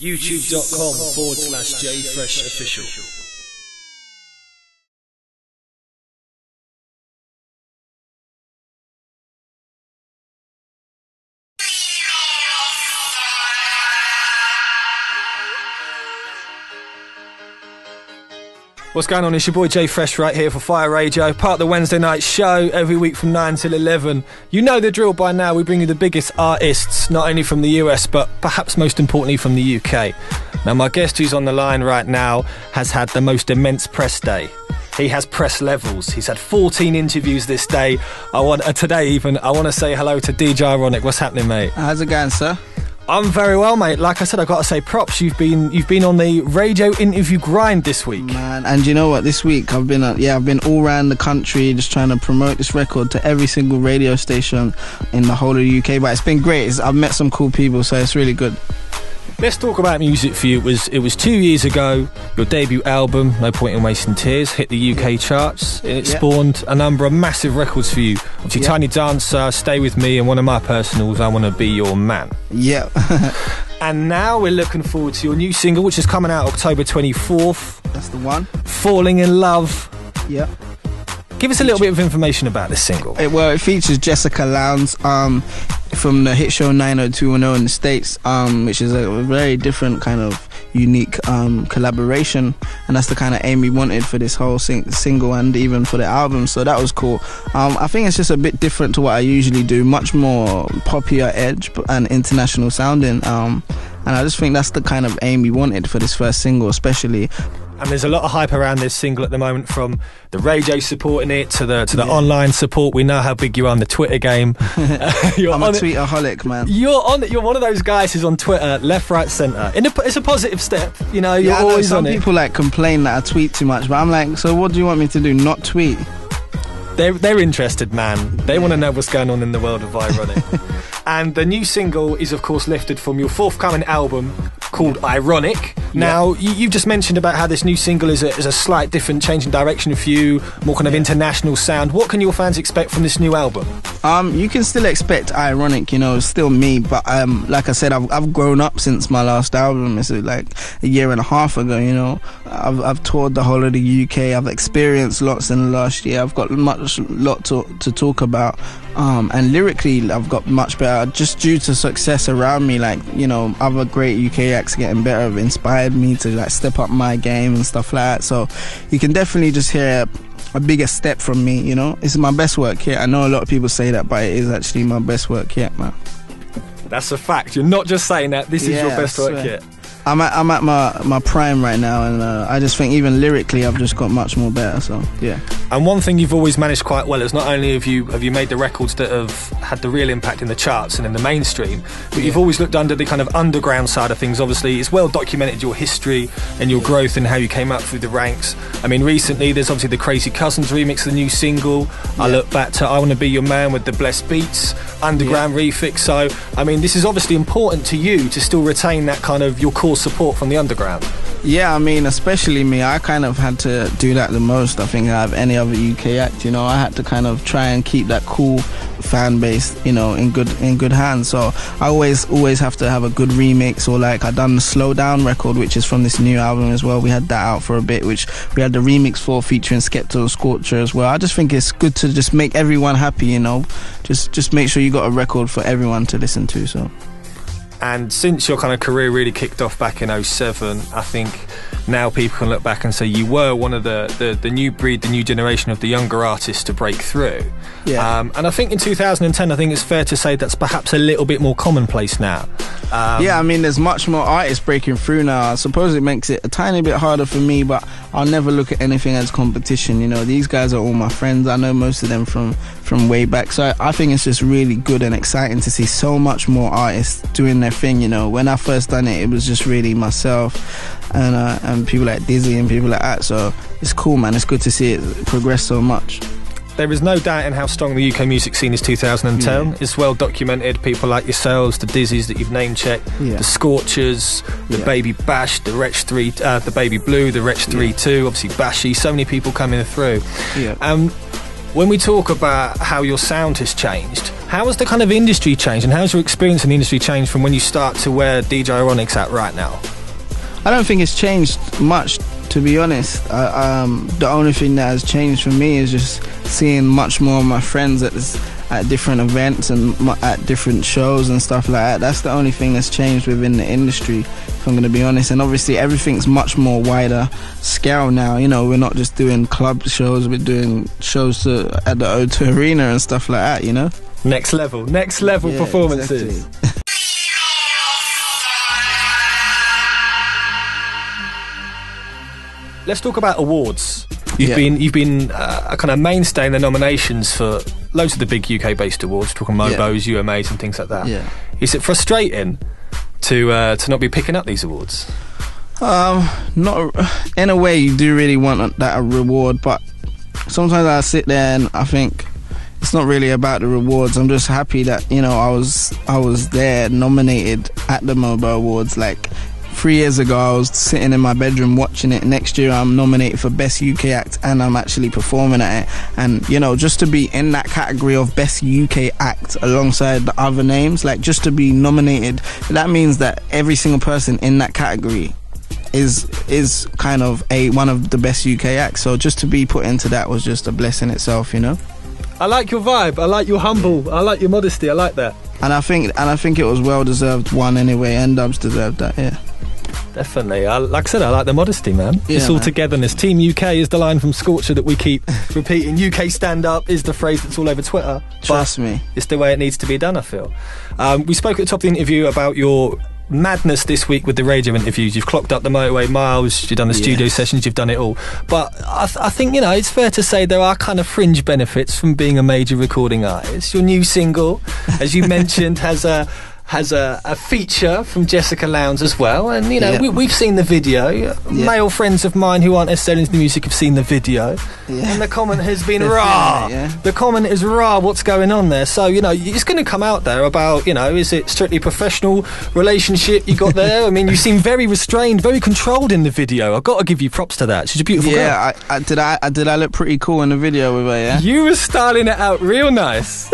youtube.com/JFreshOfficial. What's going on? It's your boy J Fresh right here for Fire Radio, part of the Wednesday night show every week from 9 till 11. You know the drill by now. We bring you the biggest artists, not only from the US, but perhaps most importantly from the UK. Now, my guest who's on the line right now has had the most immense press day. He has press levels. He's had 14 interviews this day. I want to say hello to DJ Ironik. What's happening, mate? How's it going, sir? I'm very well, mate. Like I said, I've got to say props. You've been on the radio interview grind this week, man. And you know what? This week I've been all around the country just trying to promote this record to every single radio station in the whole of the UK. But it's been great. I've met some cool people, so it's really good. Let's talk about music for you. It was 2 years ago. Your debut album, No Point in Wasting Tears, hit the UK charts. It spawned a number of massive records for you. Obviously, Tiny Dancer, Stay With Me, and one of my personals, I Want to Be Your Man. Yeah. And now we're looking forward to your new single, which is coming out October 24th. That's the one. Falling in Love. Yeah. Give us a little bit of information about this single. It features Jessica Lowndes from the hit show 90210 in the States, which is a very different kind of unique collaboration, and that's the kind of aim we wanted for this whole single and even for the album, so that was cool. I think it's just a bit different to what I usually do, much more poppier edge and international sounding, and I just think that's the kind of aim we wanted for this first single especially. And there's a lot of hype around this single at the moment, from the radio supporting it to the online support. We know how big you are on the Twitter game. I'm a tweetaholic, man. You're one of those guys who's on Twitter, left, right, centre. It's a positive step, you know. You're always on it. Some people complain that I tweet too much, but I'm like, so what do you want me to do? Not tweet? They're interested, man. They want to know what's going on in the world of Ironik. And the new single is, of course, lifted from your forthcoming album called Ironik. Now, you've just mentioned about how this new single is a slight different change in direction for you, more kind of international sound. What can your fans expect from this new album? You can still expect Ironik, it's still me, but like I said, I've grown up since my last album. It's like a year and a half ago, I've toured the whole of the UK. I've experienced lots in the last year. I've got lot to talk about, and lyrically I've got much better just due to success around me. Other great UK acts getting better have inspired me to step up my game and stuff like that, so you can definitely just hear a bigger step from me. It's my best work yet. I know a lot of people say that, but it is actually my best work yet, man. That's a fact. You're not just saying that. This is your best work yet. I'm at my prime right now, and I just think even lyrically I've just got much more better, so yeah. And one thing you've always managed quite well is not only have you made the records that have had the real impact in the charts and in the mainstream, but you've always looked under the kind of underground side of things. Obviously, it's well documented your history and your growth and how you came up through the ranks. I mean, recently there's obviously the Crazy Cousins remix of the new single. I look back to I Want to Be Your Man with the Blessed Beats underground refix. So, I mean, this is obviously important to you to still retain that kind of your core support from the underground. Yeah, I mean, especially me, I kind of had to do that the most, I think, out of any other UK act. I had to kind of try and keep that cool fan base, in good hands. So I always have to have a good remix, or I done the Slow Down record, which is from this new album as well. We had that out for a bit, which we had the remix for, featuring Skepta and Scorcher as well. I just think it's good to just make everyone happy, just make sure you got a record for everyone to listen to. So. And since your kind of career really kicked off back in 2007, I think now people can look back and say you were one of the new breed, the new generation of the younger artists to break through. Yeah. And I think in 2010, I think it's fair to say that's perhaps a little bit more commonplace now. I mean, there's much more artists breaking through now. I suppose it makes it a tiny bit harder for me, but I'll never look at anything as competition. These guys are all my friends. I know most of them from way back. So I think it's just really good and exciting to see so much more artists doing their thing. When I first done it, it was just really myself and people like Dizzy and people like that. So it's cool, man. It's good to see it progress so much. There is no doubt in how strong the UK music scene is 2010. Yeah. It's well documented. People like yourselves, the Dizzies that you've name-checked, the Scorchers, the Baby Bash, the Wretch 3, the Baby Blue, the Wretch 3-2, obviously Bashy, so many people coming through. Yeah. When we talk about how your sound has changed, how has the kind of industry changed, and how's your experience in the industry changed from when you start to where DJ Ironik's at right now? I don't think it's changed much, to be honest. The only thing that has changed for me is just seeing much more of my friends at different events and at different shows and stuff like that. That's the only thing that's changed within the industry, if I'm going to be honest. And obviously everything's much more wider scale now. You know, we're not just doing club shows, we're doing shows at the O2 Arena and stuff like that, you know? Next level performances. Exactly. Let's talk about awards. You've been a kind of mainstay in the nominations for loads of the big UK-based awards, talking Mobos, UMAs and things like that. Yeah. Is it frustrating to not be picking up these awards? Not in a way. You do really want that reward, but sometimes I sit there and I think it's not really about the rewards. I'm just happy that, you know, I was there, nominated at the Mobo Awards. Like 3 years ago, I was sitting in my bedroom watching it. Next year, I'm nominated for Best UK Act, and I'm actually performing at it. And, you know, just to be in that category of Best UK Act alongside the other names, like just to be nominated, that means that every single person in that category is kind of one of the best UK acts. So just to be put into that was just a blessing itself, you know. I like your vibe. I like your humble. I like your modesty. I like that. And I think it was well deserved one anyway. N-Dubs deserved that. Yeah. Definitely. Like I said, I like the modesty, man. Yeah, it's all man. Togetherness. Team UK is the line from Scorcher that we keep repeating. UK stand up is the phrase that's all over Twitter. Trust me. It's the way it needs to be done, I feel. We spoke at the top of the interview about your madness this week with the radio interviews. You've clocked up the motorway miles, you've done the studio sessions, you've done it all. But I think, you know, it's fair to say there are kind of fringe benefits from being a major recording artist. Your new single, as you mentioned, has a feature from Jessica Lowndes as well, and you know we've seen the video. Male friends of mine who aren't necessarily into the music have seen the video, and the comment has been raw. The comment is raw. What's going on there? So you know it's going to come out there about, you know, is it strictly professional relationship you got there? I mean, you seem very restrained, very controlled in the video. I've got to give you props to that. She's a beautiful girl. Yeah, did I look pretty cool in the video with her? Yeah, you were styling it out real nice.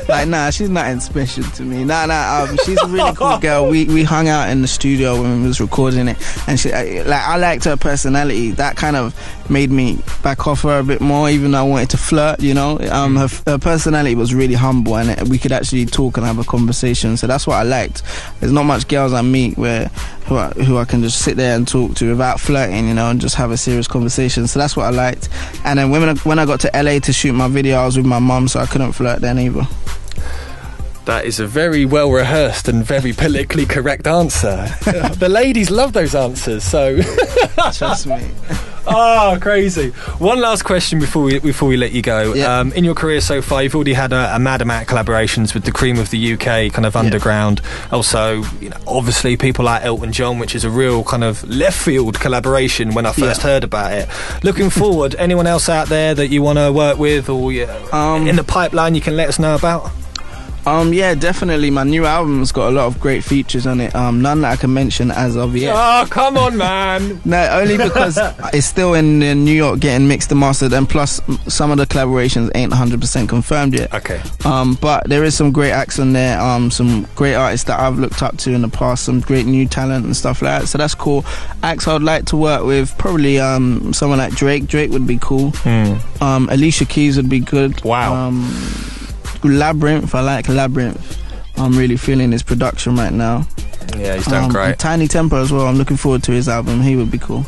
Like, nah, she's nothing special to me. Nah. She's a really cool girl. We hung out in the studio when we was recording it, and I liked her personality. That kind of made me back off her a bit more, even though I wanted to flirt. You know, her personality was really humble, and we could actually talk and have a conversation. So that's what I liked. There's not much girls I meet who I can just sit there and talk to without flirting, you know, and just have a serious conversation. So that's what I liked. And then when I got to LA to shoot my video, I was with my mum, so I couldn't flirt then either. That is a very well rehearsed and very politically correct answer. The ladies love those answers, so trust me. Oh, crazy. One last question before we let you go. In your career so far, you've already had a mad amount of collaborations with the cream of the UK, kind of underground. Also, you know, obviously people like Elton John, which is a real kind of left field collaboration when I first heard about it. Looking forward, anyone else out there that you want to work with, or in the pipeline you can let us know about? Yeah, definitely. My new album's got a lot of great features on it. None that I can mention as of yet. Oh, come on, man. No, only because it's still in New York getting mixed and mastered, and plus some of the collaborations ain't 100% confirmed yet. Okay. But there is some great acts on there. Some great artists that I've looked up to in the past. Some great new talent and stuff like that. So that's cool. Acts I'd like to work with, probably someone like Drake. Drake would be cool. Alicia Keys would be good. Wow. Labyrinth, I like Labyrinth. I'm really feeling his production right now. Yeah, he's done great. Tiny Temper as well. I'm looking forward to his album. He would be cool.